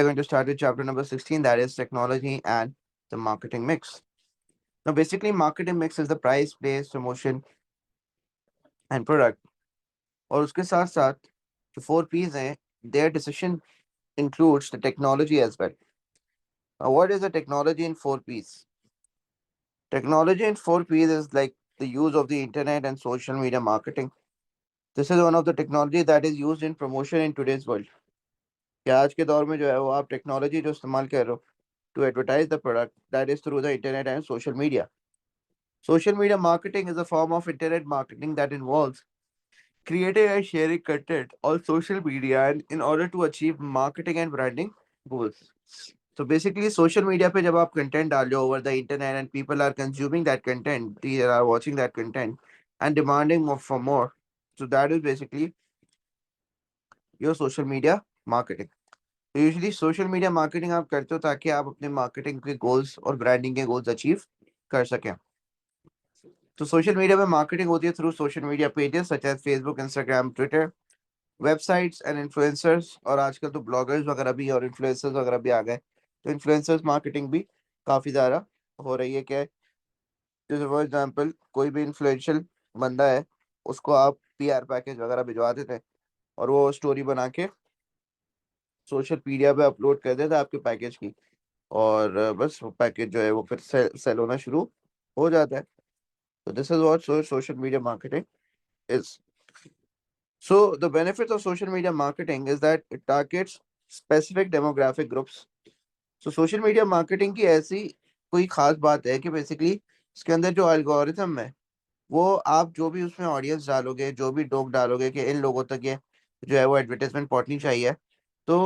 We're going to start with chapter number 16, that is technology and the marketing mix. Now, basically, marketing mix is the price, place, promotion, and product. और उसके साथ साथ जो 4 P's हैं, their decision includes the technology as well. Now, what is the technology in 4 P's? Technology in 4 P's is like the use of the internet and social media marketing. This is one of the technology that is used in promotion in today's world. कि आज के दौर में जो है वो आप technology जो इस्तेमाल कर रहे हो to advertise the product, that is through the internet and social media. Social media marketing is a form of internet marketing that involves creating and sharing content on social media and in order to achieve marketing and branding goals. So basically, social media पे जब आप content डाल रहे हो over the internet and people are consuming that content, they are watching that content and demanding more for more. So that is basically your social media marketing. तो usually social media marketing आप करते हो ताकि आप अपने marketing के goals और branding के गोल्स अचीव कर सकें. तो सोशल मीडिया में मार्केटिंग होती है through social media pages such as Facebook, Instagram, Twitter, websites and influencers, और आजकल तो ब्लॉगर्स वगैरह भी और इन्फ्लुएंसर्स वगैरह भी आ गए. तो इन्फ्लुएंसर्स मार्केटिंग भी काफ़ी ज़्यादा हो रही है. क्या जैसे फॉर एग्जांपल कोई भी इन्फ्लुएंशियल बंदा है, उसको आप पीआर पैकेज वगैरह भिजवा देते हैं और वो स्टोरी बना के सोशल मीडिया पे अपलोड कर देता है आपके पैकेज की, और बस वो पैकेज जो है वो फिर सेल होना शुरू हो जाता है. तो this is what social media marketing is. So the benefits of social media marketing is that it targets specific demographic groups. So social media marketing की ऐसी कोई खास बात है कि बेसिकली इसके अंदर जो एल्गोरिथम है वो आप जो भी उसमें ऑडियंस डालोगे, जो भी लोग डालोगे कि इन लोगों तक ये जो है वो एडवर्टाइजमेंट पहुंचनी चाहिए, तो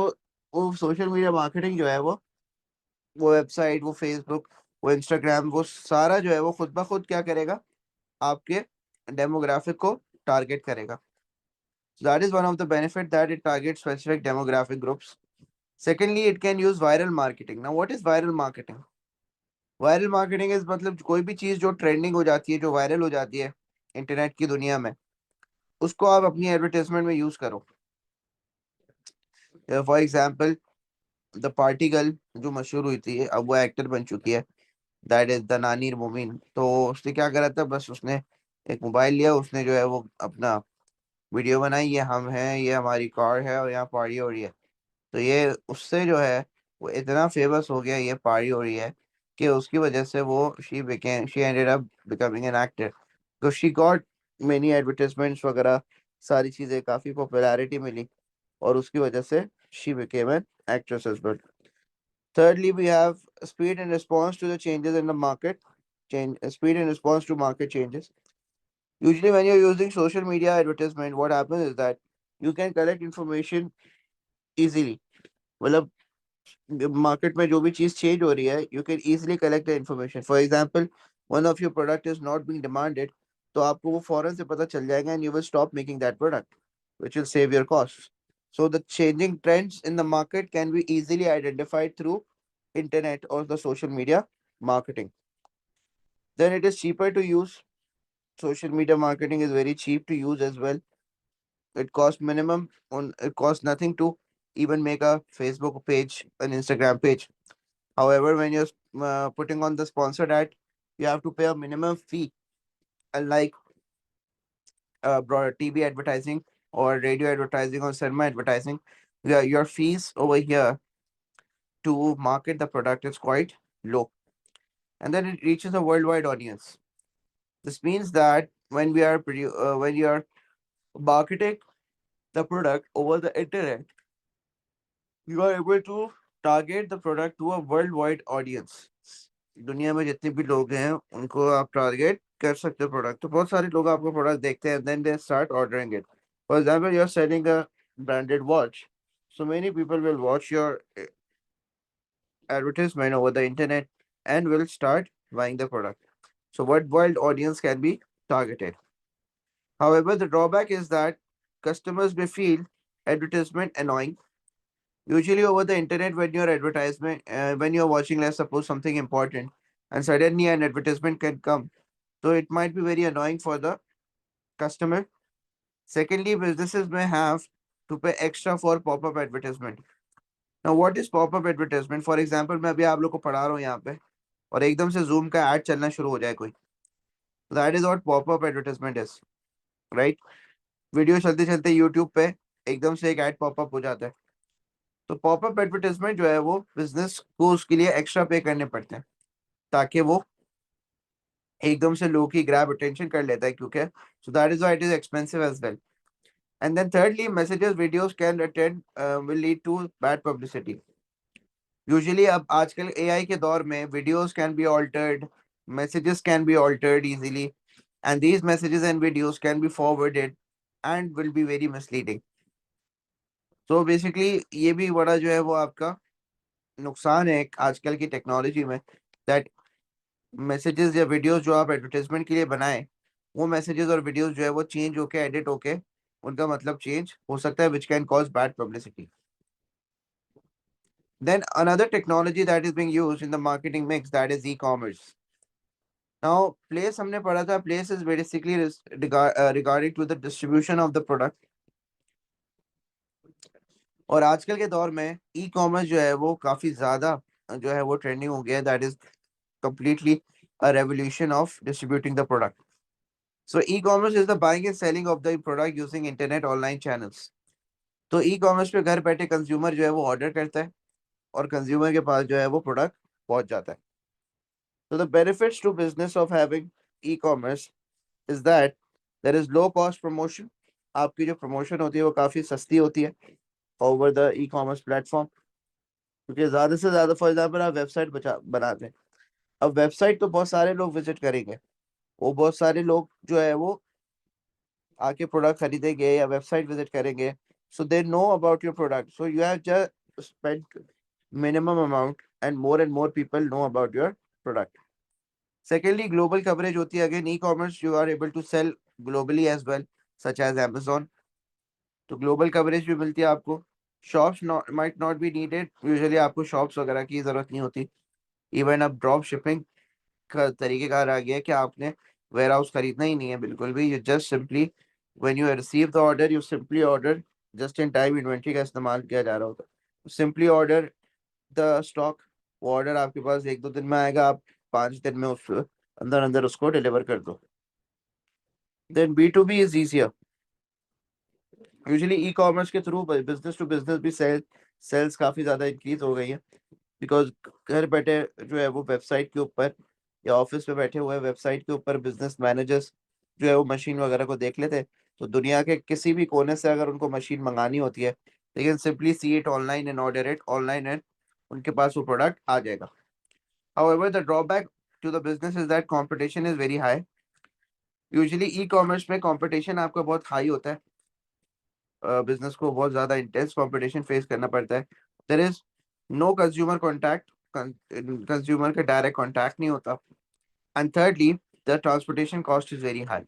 वो सोशल मीडिया मार्केटिंग जो है वो वेबसाइट, वो फेसबुक, वो इंस्टाग्राम, वो सारा जो है वो खुद ब खुद क्या करेगा, आपके डेमोग्राफिक को टारगेट करेगा. So that is one of the benefit that it targets specific demographic groups. Secondly, it can use viral marketing. Now, what is viral marketing? Viral marketing is मतलब कोई भी चीज जो ट्रेंडिंग हो जाती है, जो वायरल हो जाती है इंटरनेट की दुनिया में, उसको आप अपनी एडवर्टाइजमेंट में यूज करो. For example the party girl जो मशहूर हुई थी, अब वो एक्टर बन चुकी है, दैट इज द नानी मोमिन. तो उसने क्या करा था, बस उसने एक मोबाइल लिया, उसने जो है वो अपना वीडियो बनाई, ये हम हैं, ये हमारी कार है और यहाँ पार्टी हो रही है. तो ये उससे जो है वो इतना फेमस हो गया, ये पार्टी हो रही है, कि उसकी वजह से वो she ended up becoming an actor. तो शी गॉट मेनी एडवर्टाइजमेंट्स वगैरह, सारी चीज़ें, काफ़ी पॉपुलैरिटी मिली और उसकी वजह से she became an actress as well. Thirdly, we have speed and response to the changes in the market. Speed and response to market changes. Usually, when you're using social media advertisement, what happens is that you can collect information easily. मतलब market में जो भी चीज change हो रही है, you can easily collect the information. For example, one of your product is not being demanded, तो आपको वो फौरन से पता चल जाएगा and you will stop making that product, which will save your cost. So the changing trends in the market can be easily identified through internet or the social media marketing. Then it is cheaper to use. Social media marketing is very cheap to use as well. It costs nothing to even make a Facebook page, an Instagram page. However, when you're putting on the sponsored ad, you have to pay a minimum fee. Unlike broad TV advertising or radio advertising or cinema advertising, your fees over here to market the product is quite low. And then it reaches a worldwide audience. This means that when you are marketing the product over the internet, you are able to target the product to a worldwide audience. दुनिया में जितने भी लोग हैं उनको आप target कर सकते हो प्रोडक्ट. तो बहुत सारे लोग आपका प्रोडक्ट देखते हैं, then they start ordering it. For example, you are selling a branded watch, so many people will watch your advertisement over the internet and will start buying the product. So what world audience can be targeted. However, the drawback is that customers may feel advertisement annoying. Usually over the internet, when you're watching, let's suppose something important, and suddenly an advertisement can come, so it might be very annoying for the customer. Secondly, businesses may have to pay extra for pop-up advertisement. Now what is popup advertisement? For example मैं अभी आप लोग को पढ़ा रहा हूँ यहाँ पे और एकदम से जूम का ऐड चलना शुरू हो जाए कोई, that is what popup advertisement is, right? Video चलते चलते यूट्यूब पे एकदम से एक ऐड पॉपअप हो जाता है। तो पॉपअप एडवर्टाइजमेंट जो है वो बिजनेस को उसके लिए एक्स्ट्रा पे करने पड़ते हैं ताकि वो एकदम से लोगों की ग्रैब अटेंशन कर लेता है, क्योंकि so that is why it is expensive as well. And then thirdly, messages videos can attend will lead to bad publicity. Usually अब आजकल एआई के दौर में videos can be altered, messages can be altered easily, and these messages and videos can be forwarded and will be very misleading. So basically ये भी बड़ा जो है वो आपका नुकसान है आजकल की टेक्नोलॉजी में, दैट मैसेजेस या वीडियोस जो आप एडवर्टाइजमेंट के लिए बनाएं, वो मैसेजेस और वीडियोस जो है वो चेंज होके एडिट होके उनका मतलब चेंज हो सकता है, which can cause bad publicity. Then another technology that is being used in the marketing mix, that is e-commerce. Now, place हमने पढ़ा था, place is basically regarding to the distribution of the product. और आजकल के दौर में e commerce जो है वो काफी ज्यादा जो है वो ट्रेंडिंग हो गया है, that is completely a revolution of distributing the product. So e-commerce is the buying and selling of the product using internet online channels. तो ई कॉमर्स पे घर बैठे कंज्यूमर जो है वो ऑर्डर करता है और कंज्यूमर के पास जो है वो प्रोडक्ट पहुंच जाता है. So the benefits to business of having e-commerce is that there is low cost promotion. आपकी जो प्रमोशन होती है वो काफी सस्ती होती है over the e commerce platform, क्योंकि ज्यादा से ज्यादा फॉर एग्जाम्पल आप वेबसाइट बनाते हैं. अब वेबसाइट तो बहुत सारे लोग विजिट करेंगे, वो बहुत सारे लोग जो है वो आके प्रोडक्ट खरीदेंगे या वेबसाइट विजिट करेंगे, so they know about your product, so you have just spend minimum amount and more people know about your product. Secondly, global coverage होती है. Again, e-commerce you are able to sell globally as well, such as Amazon. तो global coverage भी मिलती है आपको. Shops might not be needed. Usually आपको shops वगैरह की जरूरत नहीं होती. Even अब ड्रॉप शिपिंग का तरीकेकार आ गया है कि आपने वेयर हाउस खरीदना ही नहीं है बिल्कुल भी. You just simply when you receive the order you simply order, just in time inventory का इस्तेमाल किया जा रहा होता है. सिंपली ऑर्डर द स्टॉक, वो ऑर्डर आपके पास एक दो दिन में आएगा, आप 5 दिन में उस अंदर अंदर उसको डिलीवर कर दो. Then B2B is easier. Usually e commerce के थ्रू बिजनेस टू बिजनेस भी सेल्स काफी ज्यादा इंक्रीज हो गई है, बिकॉज घर बैठे जो है वो वेबसाइट के ऊपर या ऑफिस में बैठे हुए वेबसाइट के ऊपर बिजनेस मैनेजर्स जो है वो मशीन वगैरह को देख लेते हैं. तो दुनिया के किसी भी कोने से अगर उनको मशीन मंगानी होती है, they can simply see it online and order it online and उनके पास वो प्रोडक्ट आ जाएगा. However, the drawback to the business is that competition is very high. Usually e commerce में कंपटीशन आपका बहुत हाई होता है, बिजनेस को बहुत ज्यादा इंटेंस कंपटीशन फेस करना पड़ता है. There is no consumer contact, consumer का डायरेक्ट कॉन्टैक्ट नहीं होता. And thirdly, the transportation cost is very high.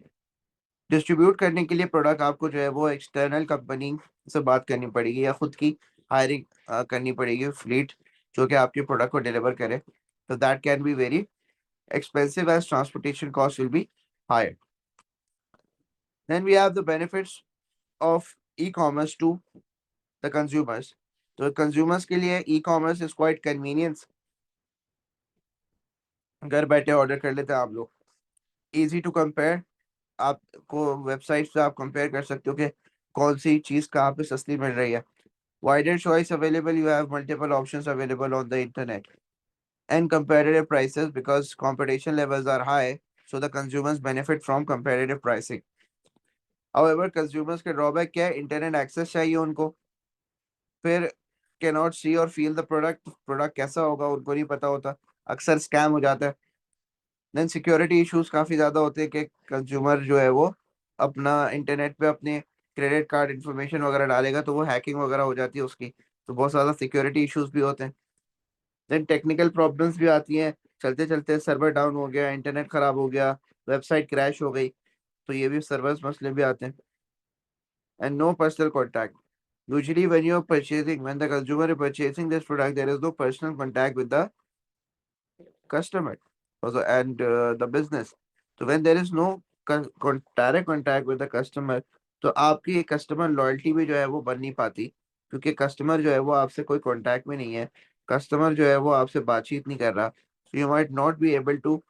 Distribute करने के लिए प्रोडक्ट आपको जो है वो एक्सटर्नल कंपनी से बात करनी पड़ेगी या खुद की हायरिंग करनी पड़ेगी फ्लीट जो कि आपके प्रोडक्ट को डिलीवर करे. तो that can be very expensive as transportation costs will be higher. Then we have the benefits of e-commerce to the consumers. तो consumers के लिए e-commerce is quite convenience. घर बैठे ऑर्डर कर लेते हैं आप लोग. Easy to compare. आपको वेबसाइट से आप कंपेयर कर सकते हो कि कौन सी चीज कहाँ पे सस्ती मिल रही है. Wider choice available. You have multiple options available on the internet. And competitive prices because competition levels are high, so the consumers benefit from competitive pricing. However, consumers के ड्रॉबैक क्या है? इंटरनेट एक्सेस चाहिए उनको, फिर can not सी और feel the product. Product कैसा होगा उनको नहीं पता होता, अक्सर स्कैम हो जाता है. देन सिक्योरिटी इश्यूज काफी ज्यादा होते हैं कि कंज्यूमर जो है वो अपना इंटरनेट पे अपने क्रेडिट कार्ड इन्फॉर्मेशन वगैरह डालेगा तो वो हैकिंग वगैरह हो जाती है उसकी, तो बहुत ज्यादा सिक्योरिटी इश्यूज भी होते हैं. देन टेक्निकल प्रॉब्लम्स भी आती हैं, चलते चलते सर्वर डाउन हो गया, इंटरनेट खराब हो गया, वेबसाइट क्रैश हो गई, तो ये भी सर्वर्स मसले भी आते हैं. And no personal contact. Usually, when the consumer is purchasing this product, there is no personal contact with the customer also, and the business. So when there is no direct contact with the customer, तो आपकी customer loyalty भी जो है वो बन नहीं पाती, क्योंकि कस्टमर जो है वो आपसे कोई कांटेक्ट में नहीं है, कस्टमर जो है वो आपसे बातचीत नहीं कर रहा, so you might not be able to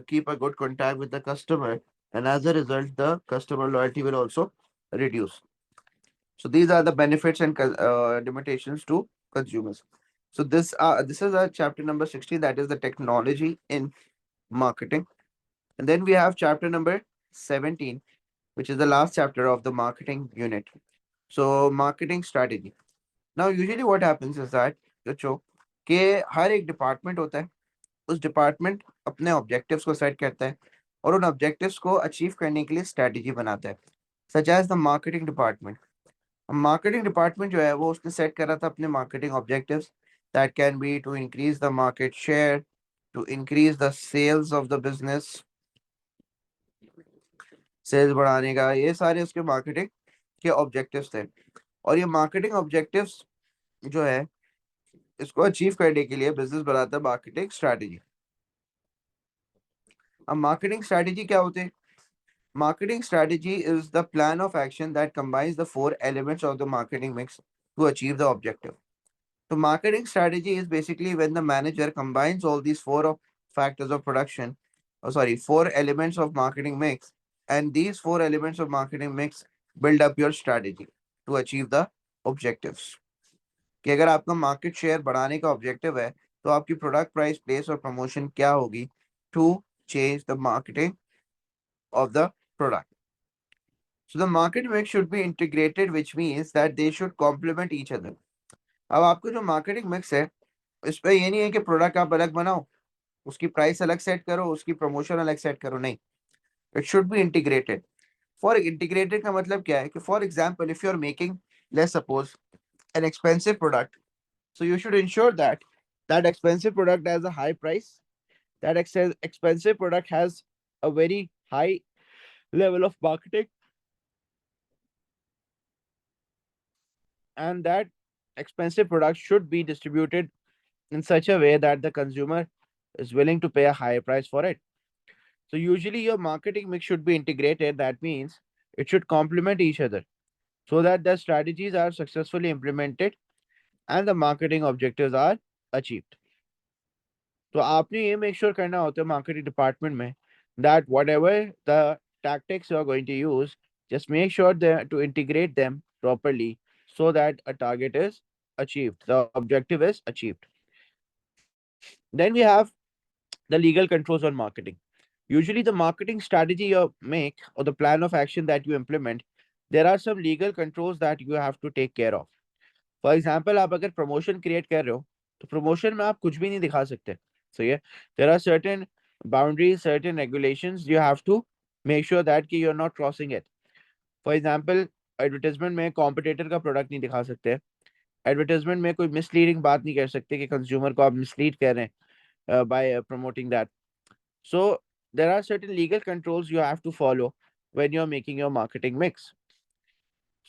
keep a good contact with the customer, and as a result the customer loyalty will also reduce. So these are the benefits and limitations to consumers. So this is our chapter number 16, that is the technology in marketing. And then we have chapter number 17, which is the last chapter of the marketing unit. So marketing strategy. Now usually what happens is that बच्चों कि हर एक department होता है, उस department अपने objectives को set करता है और उन ऑब्जेक्टिव्स को अचीव करने के लिए स्ट्रेटजी बनाता है, such as the marketing department. Marketing department जो है वो उसने सेट करा था अपने marketing objectives, that can be to increase the market share, to increase the sales of the business, sales बढ़ाने का, ये सारे उसके मार्केटिंग के ऑब्जेक्टिव्स थे। और ये मार्केटिंग ऑब्जेक्टिव्स जो है इसको अचीव करने के लिए बिजनेस बनाता है मार्केटिंग स्ट्रैटेजी। अब मार्केटिंग स्ट्रैटेजी क्या होते हैं? Marketing strategy is the plan of action that combines the four elements of the marketing mix to achieve the objective. So, marketing strategy is basically when the manager combines all these factors of production, four elements of marketing mix, and these four elements of marketing mix build up your strategy to achieve the objectives. कि अगर आपका market share बढ़ाने का objective है तो आपकी product price place और promotion क्या होगी to change the marketing of the product. So the market mix should be integrated, which means that they should complement each other. अब आपको जो मार्केटिंग मिक्स है इस पे ये नहीं है कि प्रोडक्ट आप अलग बनाओ, उसकी प्राइस अलग सेट करो, उसकी प्रमोशन अलग सेट करो, नहीं, it should be integrated. For integrated का मतलब क्या है कि for example if you are making, let's suppose, an expensive product, so you should ensure that that expensive product has a high price, that expensive product has a very high level of marketing, and that expensive product should be distributed in such a way that the consumer is willing to pay a higher price for it. So usually your marketing mix should be integrated. That means it should complement each other so that the strategies are successfully implemented and the marketing objectives are achieved. तो आपने ये make sure करना होता है marketing department में that whatever the tactics you are going to use, just make sure to integrate them properly so that a target is achieved, the objective is achieved. Then we have the legal controls on marketing. Usually, the marketing strategy you make or the plan of action that you implement, there are some legal controls that you have to take care of. For example, आप अगर promotion create कर रहे हो, तो promotion में आप कुछ भी नहीं दिखा सकते. So yeah, there are certain boundaries, certain regulations. You have to make sure that कि you're not crossing it. For example, advertisement में competitor का product नहीं दिखा सकते. Advertisement में कोई misleading बात नहीं कर सकते कि consumer को आप mislead कर रहे हैं by promoting that. So there are certain legal controls you have to follow when you're making your marketing mix.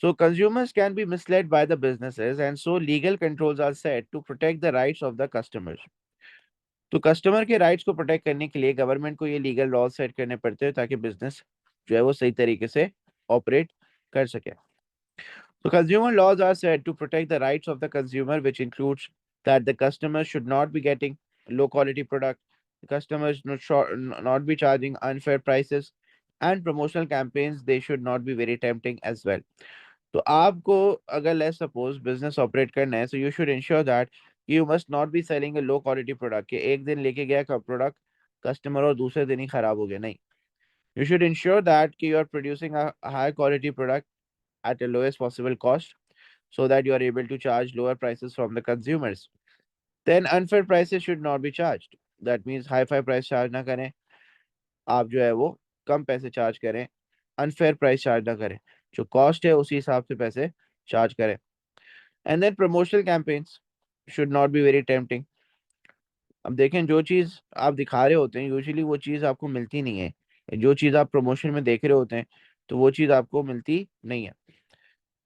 So consumers can be misled by the businesses, and so legal controls are set to protect the rights of the customers. तो customer के rights को protect करने के लिए government को ये legal law set करने पड़ते हैं ताकि बिजनेस जो है वो सही तरीके से ऑपरेट कर सके. So consumer laws are set to protect the rights of the consumer, which includes that the customer should not be getting low quality product, the customers not be charging unfair prices, and promotional campaigns they should not be very tempting as well. तो आपको अगर let's suppose business operate करना है, so you should ensure that you must not be selling a low quality product कि एक दिन लेके गया product customer और दूसरे दिन ही खराब हो गया, नहीं. You should ensure that you are producing a high quality product at the lowest possible cost so that you are able to charge lower prices from the consumers. Then unfair prices should not be charged. That means high-fi price charge ना करें, आप जो है वो कम पैसे charge करें, unfair price charge ना करें, जो cost है उसी हिसाब से पैसे charge करें. And then promotional campaigns should not be very tempting. अब देखें जो चीज़ आप दिखा रहे होते हैं यूजुअली वो चीज़ आपको मिलती नहीं है, जो चीज़ आप प्रमोशन में देख रहे होते हैं तो वो चीज़ आपको मिलती नहीं है.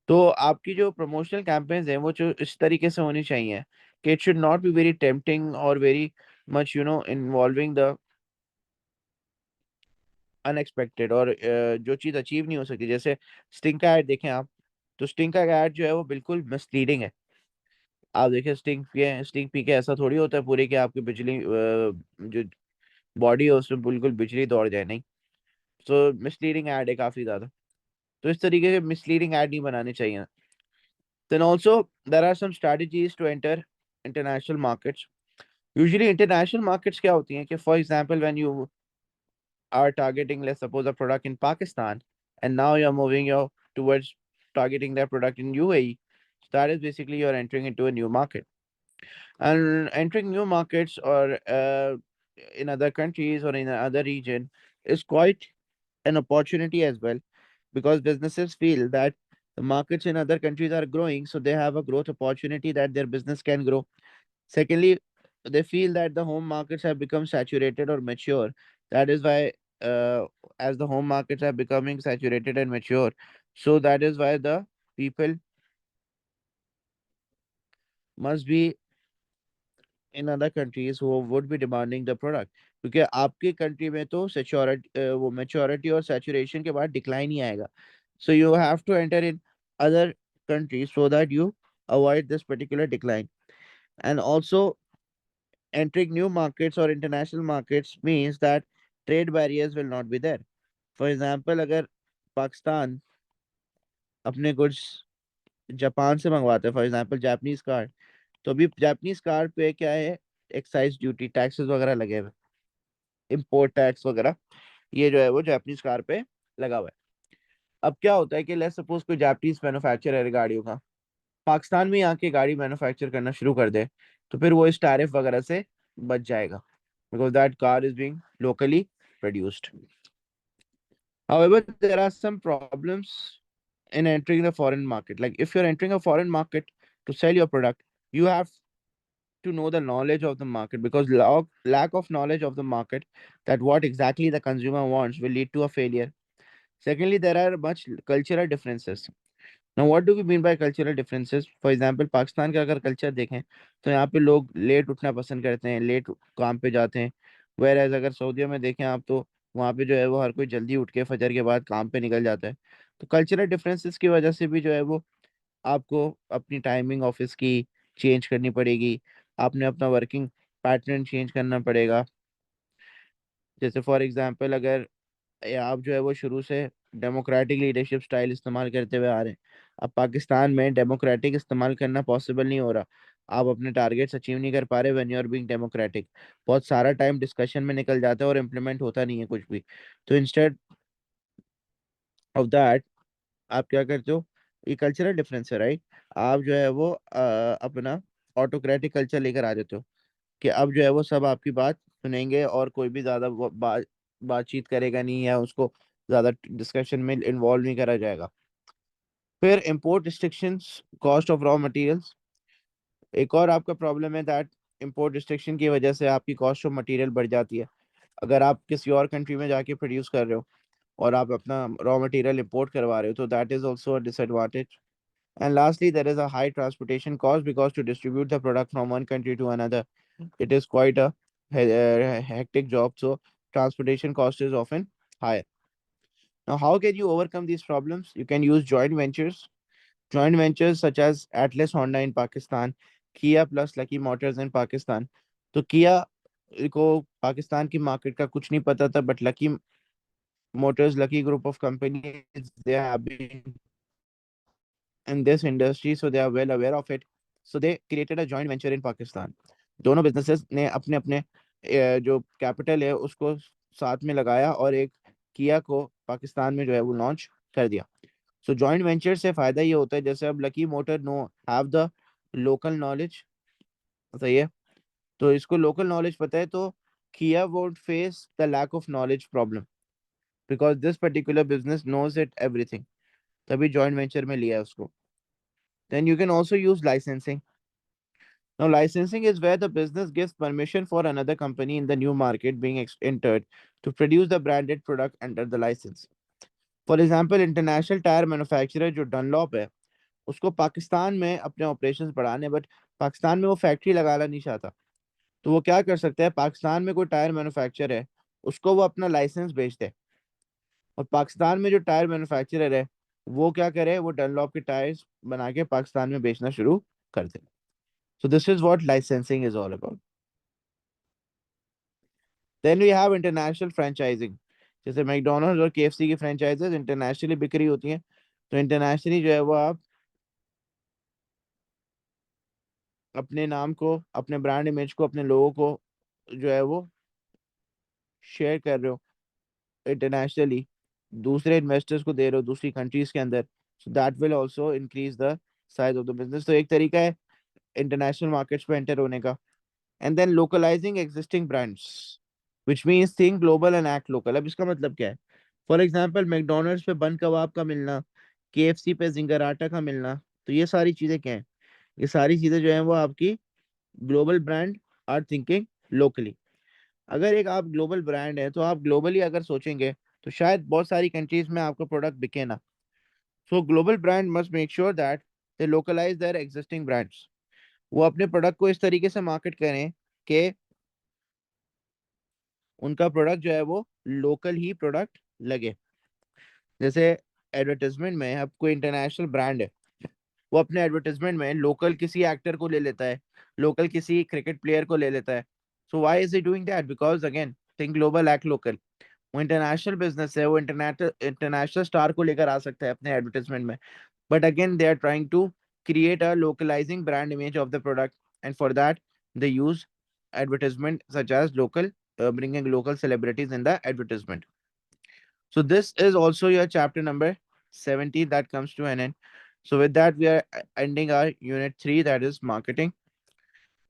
तो आपकी जो प्रमोशनल कैंपेन्स हैं वो जो इस तरीके से होनी चाहिए कि it should not be very tempting और very much involving the unexpected, और जो चीज़ अचीव नहीं हो सकती. जैसे स्टिंग का ऐड देखें आप, तो स्टिंग का ऐड जो है वो बिल्कुल मिसलीडिंग है। आप देखिए स्टिंग पी के ऐसा थोड़ी होता है पूरी कि आपकी बिजली जो बॉडी है उसमें बिल्कुल बिजली दौड़ जाए, नहीं। तो मिसलीडिंग ऐड है काफी ज्यादा। तो इस तरीके के मिसलीडिंग ऐड नहीं बनाने चाहिए। Then also there are some strategies to enter international markets. Usually international markets क्या होती हैं कि for example when you are targeting, let's suppose, a product in Pakistan, and now you're moving your towards targeting that product in UAE. So that is basically you're entering into a new market. And entering new markets or in other countries or in another region is quite an opportunity as well, because businesses feel that the markets in other countries are growing, so they have a growth opportunity that their business can grow. Secondly, they feel that the home markets have become saturated or mature. That is why, uh, as the home markets are becoming saturated and mature, so that is why the people must be in other countries who would be demanding the product. क्योंकि आपके country में तो सेच्योरिटी वो maturity और saturation के बाद decline ही आएगा. So you have to enter in other countries so that you avoid this particular decline. And also, entering new markets or international markets means that trade barriers will not be there. For example, अगर पाकिस्तान अपने goods Japan से मंगवाते हैं, for example Japanese car, तो अभी Japanese car पे क्या है, एक्साइज ड्यूटी टैक्सेस वगैरह लगे हुए, इम्पोर्ट टैक्स वगैरह, ये जो है वो जापानीज कार पे लगा हुआ है. अब क्या होता है कि लेट्स सपोज कोई जापानीज मैन्युफैक्चरर है गाड़ियों का, पाकिस्तान में आके गाड़ी मैन्युफैक्चर करना शुरू कर दे, तो फिर वो इस टैरिफ वगैरह से बच जाएगा, because that car is being locally produced. However, there are some problems in entering the foreign market. Like if you're entering a foreign market to sell your product, you have to know the knowledge of the market, because lack of knowledge of the market, that what exactly the consumer wants, will lead to a failure. Secondly, there are much cultural differences. Now, what do we mean by cultural differences? For example, Pakistan का अगर culture देखें तो यहाँ पे लोग late उठना पसंद करते हैं, लेट काम पे जाते हैं. वेर एज अगर सऊदीया में देखें आप, तो वहाँ पे जो है वो हर कोई जल्दी उठ के फजर के बाद काम पे निकल जाता है. तो कल्चरल डिफरेंसेस की वजह से भी जो है वो आपको अपनी टाइमिंग ऑफिस की चेंज करनी पड़ेगी. आपने अपना वर्किंग पैटर्न चेंज करना पड़ेगा. जैसे फॉर एग्जांपल, अगर आप जो है वो शुरू से डेमोक्रेटिक लीडरशिप स्टाइल इस्तेमाल करते हुए आ रहे हैं, अब पाकिस्तान में डेमोक्रेटिक इस्तेमाल करना पॉसिबल नहीं हो रहा, आप अपने टारगेट्स अचीव नहीं कर पा रहे when you are being democratic. बहुत सारा टाइम डिस्कशन में निकल जाता है और इम्प्लीमेंट होता नहीं है कुछ भी. तो इंस्टेड ऑफ दैट, आप क्या करते हो, ये कल्चरल डिफरेंस है, राइट. आप जो है वो अपना ऑटोक्रेटिक कल्चर लेकर आ जाते हो, कि अब जो है वो सब आपकी बात सुनेंगे और कोई भी ज्यादा बातचीत करेगा नहीं, या उसको ज्यादा डिस्कशन में इन्वॉल्व नहीं करा जाएगा. फिर import restrictions, cost of raw materials. एक और आपका प्रॉब्लम है दैट इंपोर्ट रिस्ट्रिक्शन की वजह से आपकी कॉस्ट ऑफ मटेरियल बढ़ जाती है. अगर आप किसी और कंट्री में जाके प्रोड्यूस कर रहे हो और आप अपना रॉ मटेरियल इंपोर्ट करवा रहे हो, तो that is also a disadvantage. And lastly, there is a high transportation cost, because to distribute the product from one country to another, it is quite a hectic job. So transportation cost is often higher. Now, how can you overcome these problems? You can use joint ventures. Joint ventures such as Atlas Honda in Pakistan, Kia plus Lucky Motors in Pakistan. तो किया को पाकिस्तान की market का कुछ नहीं पता था, but Lucky Motors, Lucky group of companies, they have been in this industry, so they are well aware of it. So they created a joint venture in Pakistan. दोनों बिजनेसेस ने अपने अपने जो कैपिटल है उसको साथ में लगाया और एक किया को पाकिस्तान में जो है वो लॉन्च कर दिया. सो जॉइंट वेंचर से फायदा ये होता है, जैसे अब lucky motor no have the local knowledge, सही है, तो इसको लोकल नॉलेज पता है, तो किया won't face the lack of knowledge problem, because this particular business knows it everything, तभी जॉइंट वेंचर में लिया है उसको. Then you can also use licensing. Now, licensing is where the business gives permission for another company in the new market being entered to produce the branded product under the license. For example, international tyre manufacturer जो Dunlop है, उसको पाकिस्तान में अपने operations बढ़ाने, but Pakistan में वो factory लगाना नहीं चाहता. तो वो क्या कर सकता है, पाकिस्तान में कोई टायर मैन्युफैक्चरर है, उसको वो अपना लाइसेंस बेच दे, और पाकिस्तान में जो टायर मैन्युफैक्चरर है वो क्या करे, वो डनलॉप के टायर्स बना के पाकिस्तान में बेचना शुरू कर दे। So this is what licensing is all about. Then we have international franchising. जैसे मैकडोनल्ड्स और केएफसी की फ्रेंचाइजेस इंटरनेशनली बिक्री होती हैं, तो इंटरनेशनली जो है वो आप अपने नाम को, अपने ब्रांड इमेज को, अपने लोगों को जो है वो शेयर कर रहे हो इंटरनेशनली, दूसरे इन्वेस्टर्स को दे रहे हो दूसरी कंट्रीज के अंदर, so that will also increase the size of the business. तो एक तरीका है इंटरनेशनल मार्केट्स पे एंटर होने का। And then localising existing brands, which means think global and act local. अब इसका मतलब क्या है? फॉर एग्जाम्पल मैकडोनल्ड्स पे बन कबाब का मिलना, केएफसी पे जिंगराटा का मिलना, तो ये सारी चीजें क्या है? ये सारी चीजें जो है वो आपकी global brand are thinking locally. अगर एक आप ग्लोबल ब्रांड है तो आप ग्लोबली अगर सोचेंगे तो शायद बहुत सारी कंट्रीज में आपका प्रोडक्ट बिके ना। सो global brand must make sure that they localise their existing brands. वो अपने प्रोडक्ट को इस तरीके से मार्केट करें कि उनका प्रोडक्ट जो है वो लोकल ही प्रोडक्ट लगे। जैसे एडवर्टाइजमेंट में अब कोई इंटरनेशनल ब्रांड है, वो अपने एडवर्टाइजमेंट में लोकल किसी एक्टर को ले लेता है, लोकल किसी क्रिकेट प्लेयर को ले लेता है। So why is he doing that? Because again think global act local. वो इंटरनेशनल बिजनेस है, वो इंटरनेशनल स्टार को लेकर आ सकता है अपने एडवर्टाइजमेंट में, but again they are trying to create a localizing brand image of the product, and for that they use advertisement such as local, bringing local celebrities in the advertisement. So this is also your chapter number 70 that comes to an end. So with that we are ending our unit 3, that is marketing.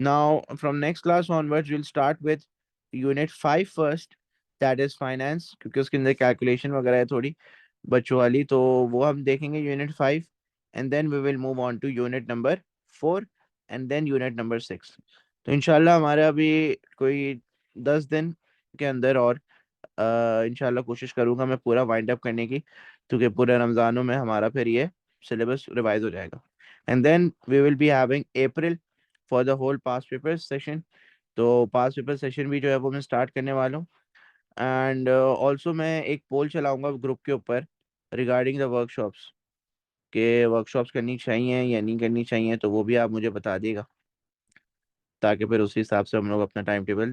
Now from next class onwards we'll start with unit 5 first, that is finance, क्योंकि उसके अंदर calculation वगैरह है थोड़ी बच्चों वाली, तो वो हम देखेंगे unit 5, and then we will move on to unit number 4 and then unit number 6। तो इंशाल्लाह हमारा अभी कोई 10 दिन के अंदर, और इंशाल्लाह कोशिश करूंगा मैं पूरा वाइंड अप करने की, क्योंकि पूरे रमजानों में हमारा फिर ये सिलेबस रिवाइज हो जाएगा। And then we will be having April for the whole past paper session. तो पास पेपर सेशन भी जो है वो मैं स्टार्ट करने वाला हूँ। एंड ऑल्सो मैं एक पोल चलाऊंगा ग्रुप के ऊपर रिगार्डिंग द वर्कशॉप्स, के वर्कशॉप्स करनी चाहिए या नहीं करनी चाहिए, तो वो भी आप मुझे बता दिएगा, ताकि फिर उसी हिसाब से हम लोग अपना टाइम टेबल